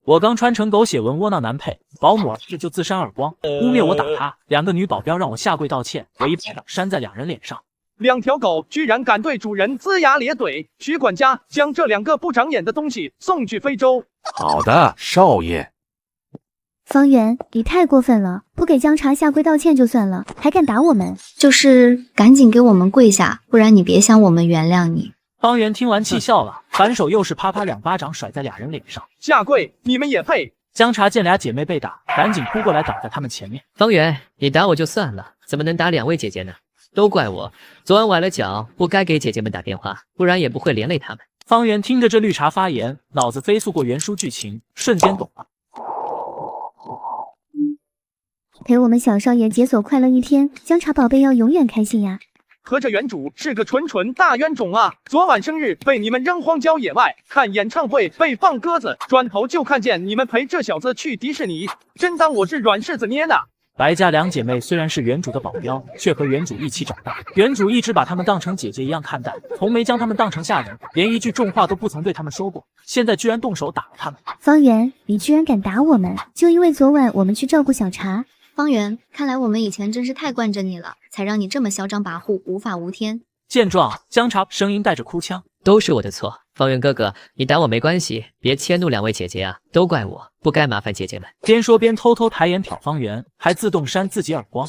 我刚穿成狗血文窝囊男配，保姆儿子就自扇耳光，污蔑我打他。2个女保镖让我下跪道歉，我一巴掌扇在2人脸上。2条狗居然敢对主人龇牙咧嘴，徐管家将这2个不长眼的东西送去非洲。好的，少爷。方圆，你太过分了，不给姜茶下跪道歉就算了，还敢打我们，就是赶紧给我们跪下，不然你别想我们原谅你。方圆听完气笑了，反手又是啪啪2巴掌甩在2人脸上。下跪，你们也配？姜茶见俩姐妹被打，赶紧扑过来挡在她们前面。方圆，你打我就算了，怎么能打2位姐姐呢？都怪我，昨晚崴了脚，不该给姐姐们打电话，不然也不会连累她们。方圆听着这绿茶发言，脑子飞速过原书剧情，瞬间懂了。陪我们小少爷解锁快乐一天，姜茶宝贝要永远开心呀！合着原主是个纯大冤种啊！昨晚生日被你们扔荒郊野外，看演唱会被放鸽子，转头就看见你们陪这小子去迪士尼，真当我是软柿子捏呢！白家2姐妹虽然是原主的保镖，却和原主一起长大，原主一直把她们当成姐姐一样看待，从没将她们当成下人，连一句重话都不曾对她们说过，现在居然动手打了她们。方圆，你居然敢打我们，就因为昨晚我们去照顾小茶。方圆，看来我们以前真是太惯着你了，才让你这么嚣张跋扈，无法无天。见状，姜茶声音带着哭腔：“都是我的错，方圆哥哥，你打我没关系，别迁怒2位姐姐啊，都怪我，不该麻烦姐姐们。”边说边偷偷抬眼瞟方圆，还自动扇自己耳光。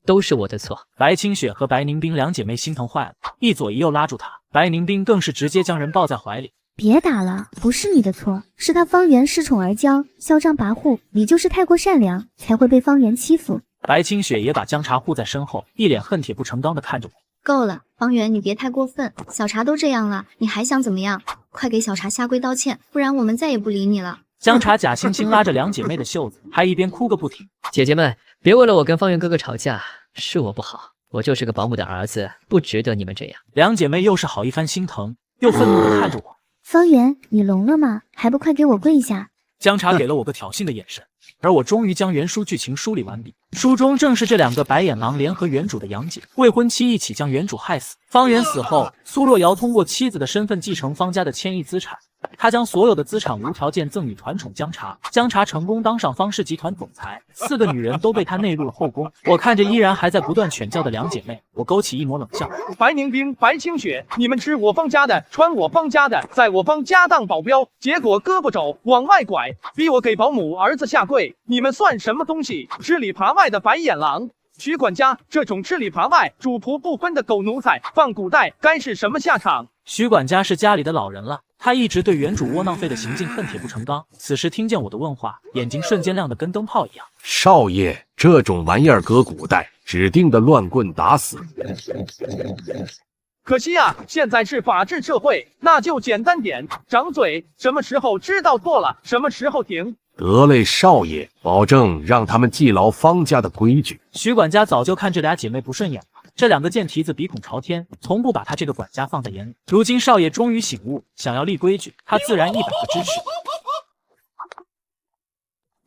都是我的错。白清雪和白宁冰2姐妹心疼坏了，一左一右拉住她，白宁冰更是直接将人抱在怀里。别打了，不是你的错，是他方圆恃宠而骄，嚣张跋扈，你就是太过善良，才会被方圆欺负。白清雪也把姜茶护在身后，一脸恨铁不成钢的看着我。够了，方圆，你别太过分，小茶都这样了，你还想怎么样？快给小茶下跪道歉，不然我们再也不理你了。姜茶假惺惺拉着2姐妹的袖子，还一边哭个不停。姐姐们，别为了我跟方圆哥哥吵架，是我不好，我就是个保姆的儿子，不值得你们这样。2姐妹又是好一番心疼，又愤怒的看着我。方圆，你聋了吗？还不快给我跪下！姜茶给了我个挑衅的眼神，而我终于将原书剧情梳理完毕。书中正是这2个白眼狼联合原主的养姐、未婚妻一起将原主害死。方圆死后，苏若瑶通过妻子的身份继承方家的千亿资产，他将所有的资产无条件赠与团宠姜茶，姜茶成功当上方氏集团总裁，4个女人都被他内入了后宫。我看着依然还在不断犬叫的2姐妹，我勾起一抹冷笑。白宁冰、白清雪，你们吃我方家的，穿我方家的，在我方家当保镖，结果胳膊肘往外拐，逼我给保姆儿子下跪，你们算什么东西？吃里扒外的白眼狼！徐管家，这种吃里扒外、主仆不分的狗奴才，放古代该是什么下场？徐管家是家里的老人了，他一直对原主窝囊废的行径恨铁不成钢。此时听见我的问话，眼睛瞬间亮得跟灯泡一样。少爷，这种玩意儿搁古代，指定的乱棍打死。可惜啊，现在是法治社会，那就简单点，掌嘴，什么时候知道错了，什么时候停。得嘞，少爷，保证让他们记牢方家的规矩。徐管家早就看这俩姐妹不顺眼了，这2个贱蹄子鼻孔朝天，从不把他这个管家放在眼里。如今少爷终于醒悟，想要立规矩，他自然100个支持。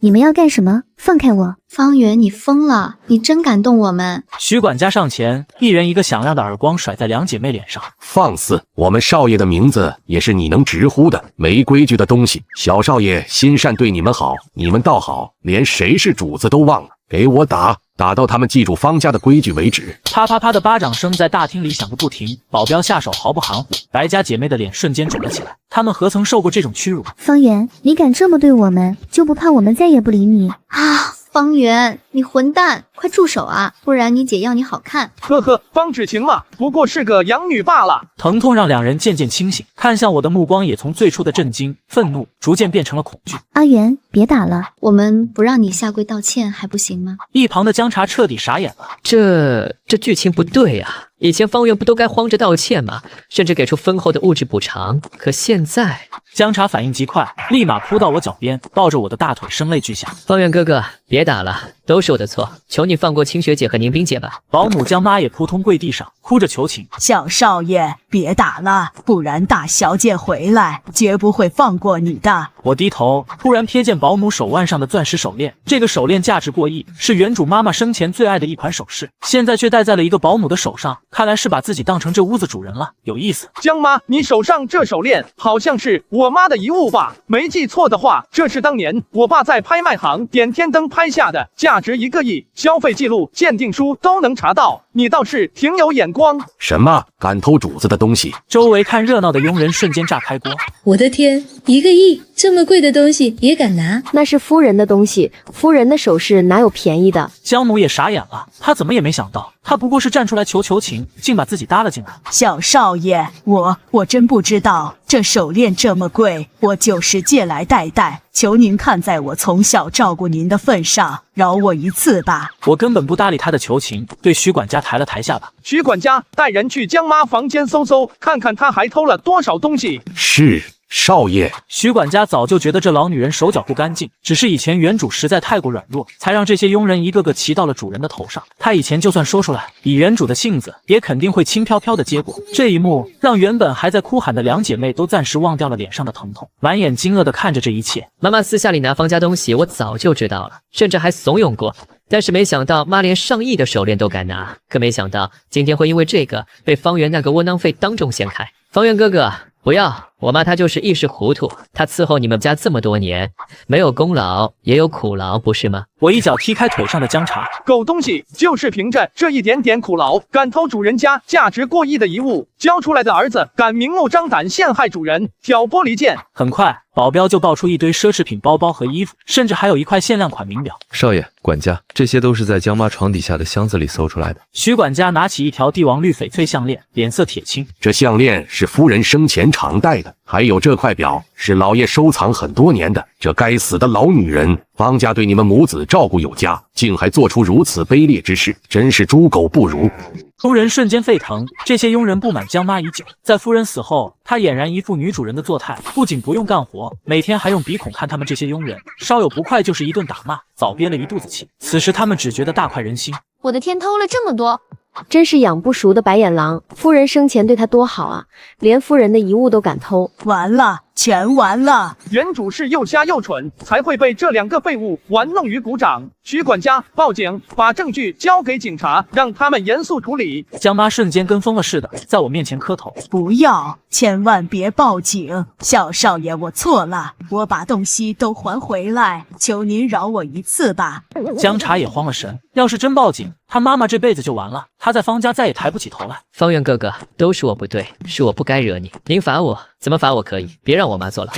你们要干什么？放开我！方圆，你疯了！你真敢动我们！徐管家上前，一人一个响亮的耳光甩在2姐妹脸上。放肆！我们少爷的名字也是你能直呼的，没规矩的东西！小少爷心善对你们好，你们倒好，连谁是主子都忘了。给我打！打到他们记住方家的规矩为止。啪啪啪的巴掌声在大厅里响个不停，保镖下手毫不含糊，白家姐妹的脸瞬间肿了起来。她们何曾受过这种屈辱？方圆，你敢这么对我们，就不怕我们再也不理你啊？方圆，你混蛋，快住手啊，不然你姐要你好看。呵呵，方芷晴嘛，不过是个养女罢了。疼痛让2人渐渐清醒，看向我的目光也从最初的震惊、愤怒，逐渐变成了恐惧。阿元，别打了，我们不让你下跪道歉还不行吗？一旁的姜茶彻底傻眼了，这剧情不对啊！以前方圆不都该慌着道歉吗？甚至给出丰厚的物质补偿，可现在……姜茶反应极快，立马扑到我脚边，抱着我的大腿，声泪俱下。方圆哥哥，别打了，都是我的错，求你放过清雪姐和宁冰姐吧。保姆江妈也扑通跪地上，哭着求情。小少爷，别打了，不然大小姐回来绝不会放过你的。我低头，突然瞥见保姆手腕上的钻石手链，这个手链价值过亿，是原主妈妈生前最爱的一款首饰，现在却戴在了一个保姆的手上，看来是把自己当成这屋子主人了，有意思。江妈，你手上这手链好像是我妈的遗物吧？没记错的话，这是当年我爸在拍卖行点天灯拍下的，价值1个亿，消费记录、鉴定书都能查到。你倒是挺有眼光。什么敢偷主子的东西？周围看热闹的佣人瞬间炸开锅。我的天，1个亿，这么贵的东西也敢拿？那是夫人的东西，夫人的首饰哪有便宜的？江母也傻眼了，她怎么也没想到，她不过是站出来求情，竟把自己搭了进来。小少爷，我真不知道这手链这么贵，我就是借来戴，求您看在我从小照顾您的份上，饶我一次吧。我根本不搭理他的求情，对徐管家抬了抬下巴。徐管家，带人去江妈房间搜搜，看看她还偷了多少东西。是。少爷，徐管家早就觉得这老女人手脚不干净，只是以前原主实在太过软弱，才让这些佣人一个个骑到了主人的头上。他以前就算说出来，以原主的性子，也肯定会轻飘飘的接过。这一幕让原本还在哭喊的两姐妹都暂时忘掉了脸上的疼痛，满眼惊愕地看着这一切。妈妈私下里拿方家东西，我早就知道了，甚至还怂恿过。但是没想到妈连上亿的手链都敢拿，可没想到今天会因为这个被方圆那个窝囊废当众掀开。方圆哥哥，不要，我妈她就是一时糊涂，她伺候你们家这么多年，没有功劳也有苦劳，不是吗？我一脚踢开腿上的姜茶，狗东西，就是凭着这一点点苦劳，敢偷主人家价值过亿的遗物，教出来的儿子敢明目张胆陷害主人，挑拨离间。很快，保镖就抱出一堆奢侈品包包和衣服，甚至还有一块限量款名表。少爷，管家，这些都是在江妈床底下的箱子里搜出来的。徐管家拿起一条帝王绿翡翠项链，脸色铁青。这项链是夫人生前常戴的，还有这块表是老爷收藏很多年的。这该死的老女人，方家对你们母子照顾有加，竟还做出如此卑劣之事，真是猪狗不如。众人瞬间沸腾，这些佣人不满江妈已久，在夫人死后，她俨然一副女主人的作态，不仅不用干活，每天还用鼻孔看他们这些佣人，稍有不快就是一顿打骂，早憋了一肚子气。此时他们只觉得大快人心。我的天，偷了这么多！真是养不熟的白眼狼，夫人生前对他多好啊，连夫人的遗物都敢偷。完了，全完了！原主是又瞎又蠢，才会被这2个废物玩弄于股掌。徐管家，报警，把证据交给警察，让他们严肃处理。江妈瞬间跟疯了似的，在我面前磕头。不要，千万别报警！小少爷，我错了，我把东西都还回来，求您饶我一次吧。姜茶也慌了神，要是真报警，他妈妈这辈子就完了，他在方家再也抬不起头来。方圆哥哥，都是我不对，是我不该惹你，您罚我，怎么罚我可以，别让我妈坐牢。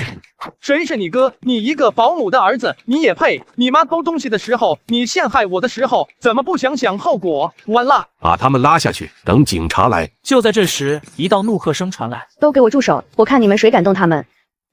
谁是你哥？你一个保姆的儿子，你也配？你妈偷东西的时候，你陷害我的时候，怎么不想想后果？完了，把他们拉下去，等警察来。就在这时，一道怒喝声传来：“都给我住手！我看你们谁敢动他们！”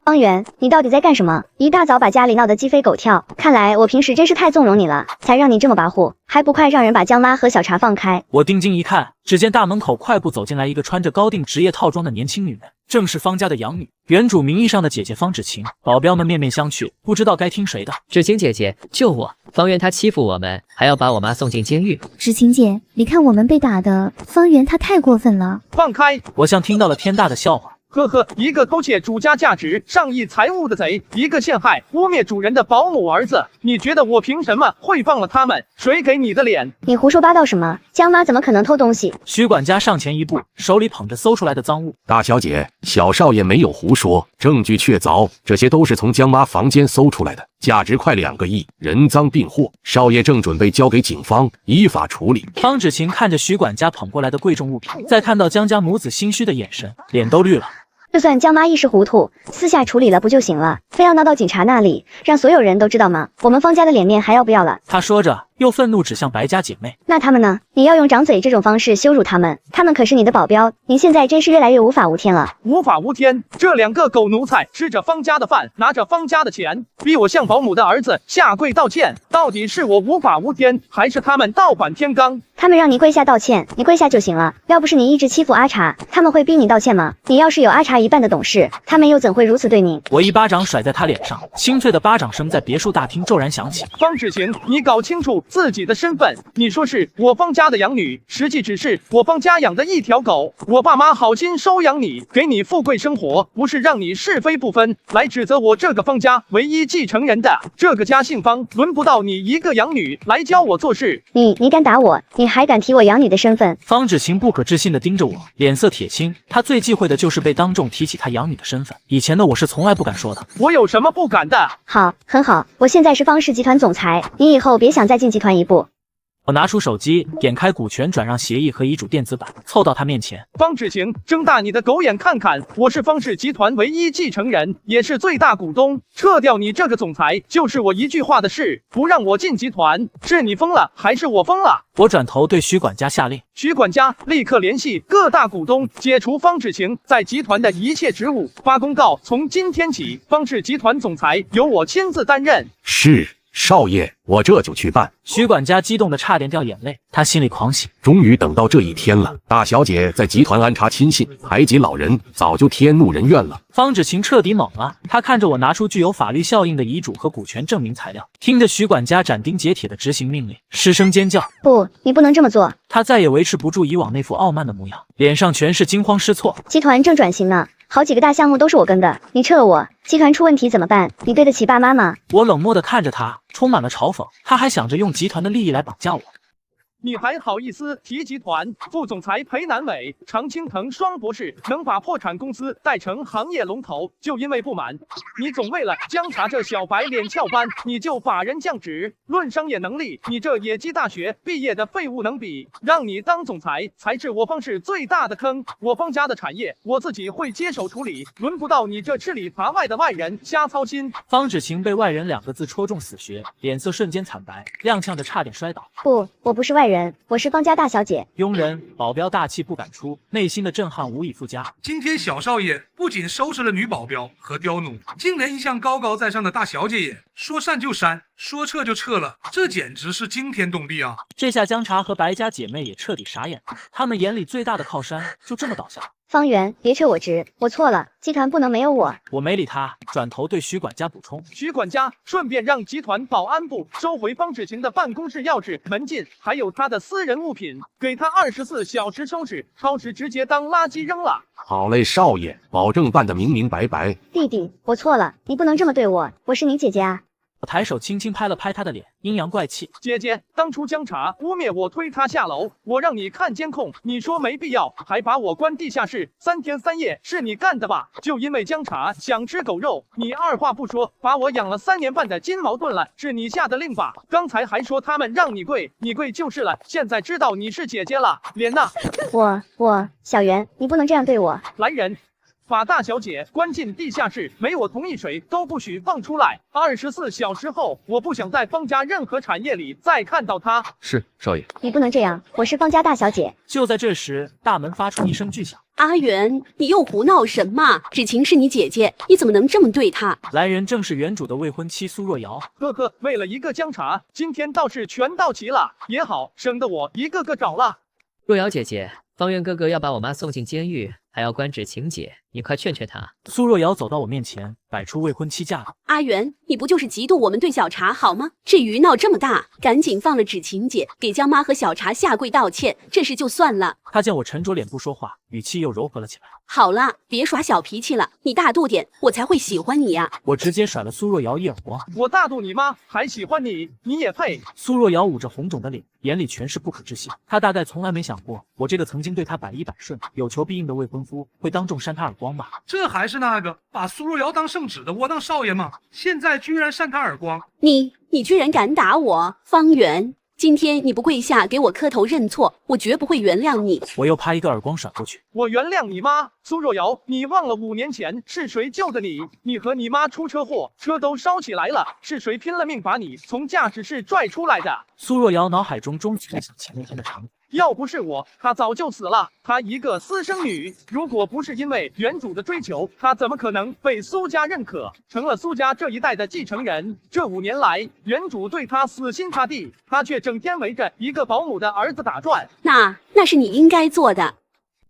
方圆，你到底在干什么？一大早把家里闹得鸡飞狗跳，看来我平时真是太纵容你了，才让你这么跋扈，还不快让人把江妈和小茶放开！我定睛一看，只见大门口快步走进来一个穿着高定职业套装的年轻女人，正是方家的养女，原主名义上的姐姐方芷晴。保镖们面面相觑，不知道该听谁的。芷晴姐姐，救我！方圆他欺负我们，还要把我妈送进监狱。芷晴姐，你看我们被打的，方圆他太过分了。放开！我像听到了天大的笑话。呵呵，一个偷窃主家价值上亿财物的贼，一个陷害污蔑主人的保姆儿子，你觉得我凭什么会放了他们？谁给你的脸？你胡说八道什么？江妈怎么可能偷东西？徐管家上前一步，手里捧着搜出来的赃物。大小姐，小少爷没有胡说，证据确凿，这些都是从江妈房间搜出来的，价值快2个亿，人赃并获。少爷正准备交给警方依法处理。方芷晴看着徐管家捧过来的贵重物品，再看到江家母子心虚的眼神，脸都绿了。就算江妈一时糊涂，私下处理了不就行了？非要闹到警察那里，让所有人都知道吗？我们方家的脸面还要不要了？他说着，又愤怒指向白家姐妹。那他们呢？你要用长嘴这种方式羞辱他们，他们可是你的保镖，您现在真是越来越无法无天了。无法无天，这2个狗奴才吃着方家的饭，拿着方家的钱，逼我向保姆的儿子下跪道歉，到底是我无法无天，还是他们倒反天罡？他们让你跪下道歉，你跪下就行了。要不是你一直欺负阿茶，他们会逼你道歉吗？你要是有阿茶一半的懂事，他们又怎会如此对你？我一巴掌甩在他脸上，清脆的巴掌声在别墅大厅骤然响起。方芷晴，你搞清楚自己的身份。你说是我方家的养女，实际只是我方家养的一条狗。我爸妈好心收养你，给你富贵生活，不是让你是非不分，来指责我这个方家唯一继承人的。这个家姓方，轮不到你一个养女来教我做事。你敢打我，你还敢提我养女的身份？方芷晴不可置信地盯着我，脸色铁青。她最忌讳的就是被当众提起她养女的身份，以前的我是从来不敢说的。我有什么不敢的？好，很好，我现在是方氏集团总裁，你以后别想再进集团一步。我拿出手机，点开股权转让协议和遗嘱电子版，凑到他面前。方芷晴，睁大你的狗眼看看，我是方氏集团唯一继承人，也是最大股东。撤掉你这个总裁，就是我一句话的事。不让我进集团，是你疯了，还是我疯了？我转头对徐管家下令：徐管家，立刻联系各大股东，解除方芷晴在集团的一切职务。发公告，从今天起，方氏集团总裁由我亲自担任。是。少爷，我这就去办。徐管家激动得差点掉眼泪，他心里狂喜，终于等到这一天了。大小姐在集团安插亲信，排挤老人，早就天怒人怨了。方芷晴彻底懵了，她看着我拿出具有法律效应的遗嘱和股权证明材料，听着徐管家斩钉截铁的执行命令，失声尖叫：不，你不能这么做！他再也维持不住以往那副傲慢的模样，脸上全是惊慌失措。集团正转型呢，好几个大项目都是我跟的，你撤了我，集团出问题怎么办？你对得起爸妈吗？我冷漠地看着他，充满了嘲讽。他还想着用集团的利益来绑架我。你还好意思提集团？副总裁裴南伟、常青藤双博士能把破产公司带成行业龙头，就因为不满你总为了江茶这小白脸翘班，你就把人降职。论商业能力，你这野鸡大学毕业的废物能比？让你当总裁才是我方氏最大的坑。我方家的产业我自己会接手处理，轮不到你这吃里扒外的外人瞎操心。方芷晴被外人2个字戳中死穴，脸色瞬间惨白，踉跄着差点摔倒。不，我不是外人，我是方家大小姐。佣人、保镖大气不敢出，内心的震撼无以复加。今天小少爷不仅收拾了女保镖和刁奴，竟连一向高高在上的大小姐也说删就删，说撤就撤了，这简直是惊天动地啊！这下江茶和白家姐妹也彻底傻眼了，她们眼里最大的靠山就这么倒下了。方圆，别撤我职，我错了，集团不能没有我。我没理他，转头对徐管家补充：徐管家，顺便让集团保安部收回方芷晴的办公室钥匙、门禁，还有他的私人物品，给他24小时收拾，超时直接当垃圾扔了。好嘞，少爷，保证办得明明白白。弟弟，我错了，你不能这么对我，我是你姐姐啊。我抬手轻轻拍了拍他的脸，阴阳怪气：姐姐，当初江茶污蔑我推他下楼，我让你看监控，你说没必要，还把我关地下室3天3夜，是你干的吧？就因为江茶想吃狗肉，你二话不说把我养了3年半的金毛炖了，是你下的令吧？刚才还说他们让你跪，你跪就是了，现在知道你是姐姐了，脸呢？我小袁，你不能这样对我。来人！把大小姐关进地下室，没我同意水都不许放出来。24小时后，我不想在方家任何产业里再看到她。是，少爷。你不能这样，我是方家大小姐。就在这时，大门发出一声巨响。阿元，你又胡闹什么？芷晴是你姐姐，你怎么能这么对她？来人正是原主的未婚妻苏若瑶。呵呵，为了一个江茶，今天倒是全到齐了，也好，省得我一个个找了。若瑶姐姐，方圆哥哥要把我妈送进监狱，还要关芷晴姐，你快劝劝她。苏若瑶走到我面前，摆出未婚妻架子。阿元，你不就是嫉妒我们对小茶好吗？至于闹这么大，赶紧放了芷晴姐，给江妈和小茶下跪道歉，这事就算了。他见我沉着脸不说话，语气又柔和了起来。好啦，别耍小脾气了，你大度点，我才会喜欢你呀！我直接甩了苏若瑶一耳光。我大度你妈，还喜欢你，你也配？苏若瑶捂着红肿的脸，眼里全是不可置信。她大概从来没想过，我这个曾经对她百依百顺、有求必应的未婚夫，会当众扇她耳光吧？这还是那个把苏若瑶当圣旨的窝囊少爷吗？现在居然扇她耳光！你居然敢打我，方圆！今天你不跪下给我磕头认错，我绝不会原谅你。我又啪一个耳光甩过去。我原谅你妈，苏若瑶，你忘了5年前是谁救的你？你和你妈出车祸，车都烧起来了，是谁拼了命把你从驾驶室拽出来的？苏若瑶脑海中终于回想起那天的场景。要不是我，她早就死了。她一个私生女，如果不是因为原主的追求，她怎么可能被苏家认可，成了苏家这一代的继承人？这5年来，原主对她死心塌地，她却整天围着一个保姆的儿子打转。那是你应该做的。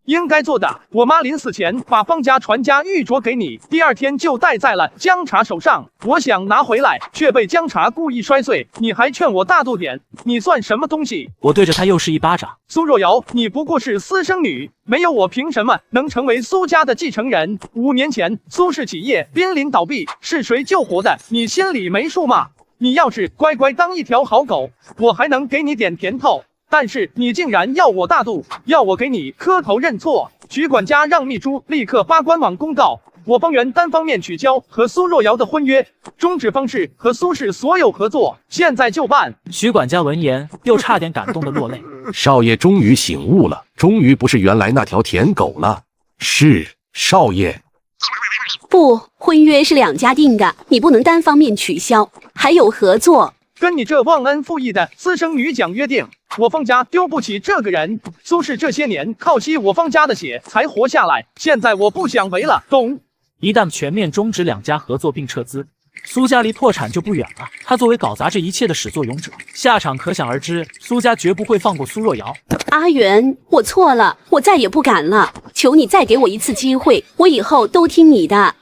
应该做的。我妈临死前把方家传家玉镯给你，第二天就戴在了姜茶手上。我想拿回来，却被姜茶故意摔碎。你还劝我大度点，你算什么东西？我对着他又是一巴掌。苏若瑶，你不过是私生女，没有我凭什么能成为苏家的继承人？5年前苏氏企业濒临倒闭，是谁救活的？你心里没数吗？你要是乖乖当一条好狗，我还能给你点甜头。但是你竟然要我大度，要我给你磕头认错。徐管家让秘书立刻发官网公告，我方圆单方面取消和苏若瑶的婚约，终止方氏和苏氏所有合作，现在就办。徐管家闻言又差点感动的落泪。少爷终于醒悟了，终于不是原来那条舔狗了。是，少爷。不，婚约是2家定的，你不能单方面取消，还有合作。跟你这忘恩负义的私生女讲约定，我方家丢不起这个人。苏氏这些年靠吸我方家的血才活下来，现在我不想为了，懂？一旦全面终止2家合作并撤资，苏家离破产就不远了。他作为搞砸这一切的始作俑者，下场可想而知。苏家绝不会放过苏若瑶。阿元，我错了，我再也不敢了，求你再给我一次机会，我以后都听你的。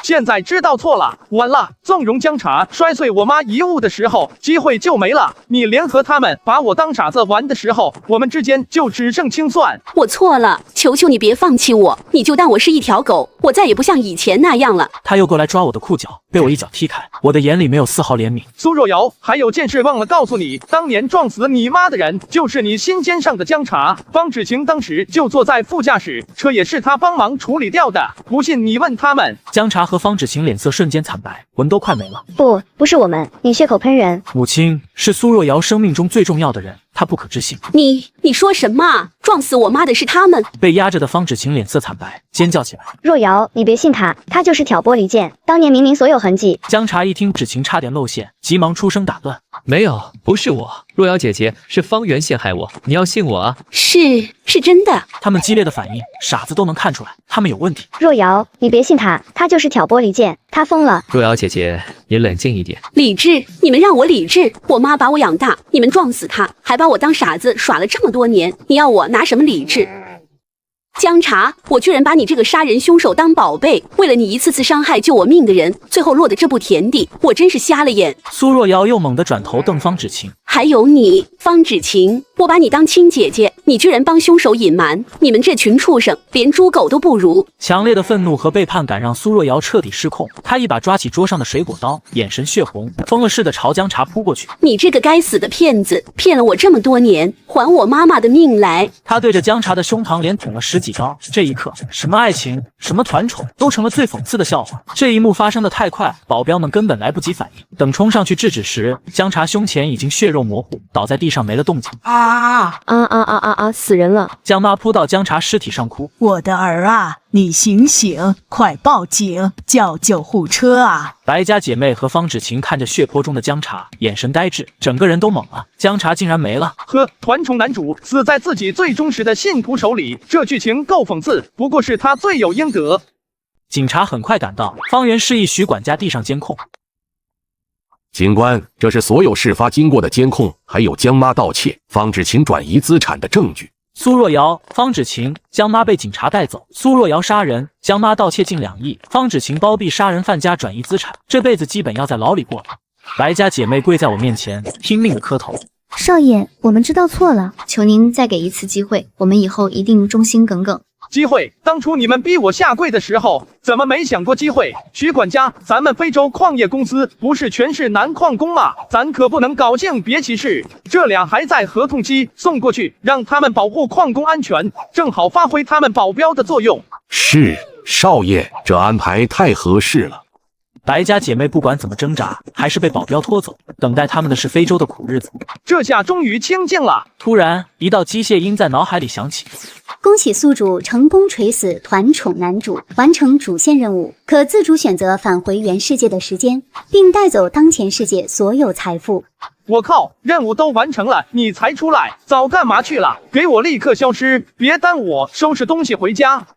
现在知道错了，完了！纵容姜茶摔碎我妈遗物的时候，机会就没了。你联合他们把我当傻子玩的时候，我们之间就只剩清算。我错了，求求你别放弃我，你就当我是一条狗，我再也不像以前那样了。他又过来抓我的裤脚，被我一脚踢开。我的眼里没有丝毫怜悯。苏若瑶，还有件事忘了告诉你，当年撞死你妈的人就是你心尖上的姜茶。方芷晴当时就坐在副驾驶，车也是他帮忙处理掉的。不信你问他们。姜茶和方芷晴脸色瞬间惨白，魂都快没了。不是我们，你血口喷人。母亲是苏若瑶生命中最重要的人，她不可置信。你说什么？撞死我妈的是他们？被压着的方芷晴脸色惨白，尖叫起来。若瑶，你别信他，他就是挑拨离间。当年明明所有痕迹。姜茶一听芷晴差点露馅，急忙出声打断。没有，不是我，若瑶姐姐是方圆陷害我，你要信我啊。是真的。他们激烈的反应，傻子都能看出来，他们有问题。若瑶，你别信他，他就是挑拨离间，他疯了。若瑶姐姐，你冷静一点。理智？你们让我理智？我妈把我养大，你们撞死她，还把我当傻子耍了这么多年，你要我拿什么理智？姜茶，我居然把你这个杀人凶手当宝贝，为了你一次次伤害救我命的人，最后落得这步田地，我真是瞎了眼。苏若瑶又猛地转头瞪方芷晴。还有你，方芷晴，我把你当亲姐姐，你居然帮凶手隐瞒，你们这群畜生，连猪狗都不如。强烈的愤怒和背叛感让苏若瑶彻底失控，她一把抓起桌上的水果刀，眼神血红，疯了似的朝姜茶扑过去。你这个该死的骗子，骗了我这么多年，还我妈妈的命来！他对着姜茶的胸膛连捅了10几刀，这一刻，什么爱情，什么团宠，都成了最讽刺的笑话。这一幕发生的太快，保镖们根本来不及反应。等冲上去制止时，姜茶胸前已经血肉模糊，倒在地上没了动静。死人了！姜妈扑到姜茶尸体上哭：“我的儿啊，你醒醒，快报警，叫救护车啊！”白家姐妹和方芷晴看着血泊中的姜茶，眼神呆滞，整个人都懵了。姜茶竟然没了！团宠男主死在自己最忠实的信徒手里，这剧情够讽刺，不过是他罪有应得。警察很快赶到，方圆示意徐管家递上监控。警官，这是所有事发经过的监控，还有姜妈盗窃、方芷晴转移资产的证据。苏若瑶、方芷晴、姜妈被警察带走。苏若瑶杀人，姜妈盗窃近2亿，方芷晴包庇杀人犯家转移资产，这辈子基本要在牢里过了。白家姐妹跪在我面前，拼命的磕头。少爷，我们知道错了，求您再给一次机会，我们以后一定忠心耿耿。机会？当初你们逼我下跪的时候，怎么没想过机会？徐管家，咱们非洲矿业公司不是全是男矿工吗？咱可不能搞性别歧视。这俩还在合同期，送过去，让他们保护矿工安全，正好发挥他们保镖的作用。是，少爷，这安排太合适了。白家姐妹不管怎么挣扎，还是被保镖拖走，等待他们的是非洲的苦日子。这下终于清静了。突然，一道机械音在脑海里响起。恭喜宿主成功锤死团宠男主，完成主线任务，可自主选择返回原世界的时间，并带走当前世界所有财富。我靠，任务都完成了，你才出来，早干嘛去了？给我立刻消失，别耽误我收拾东西回家。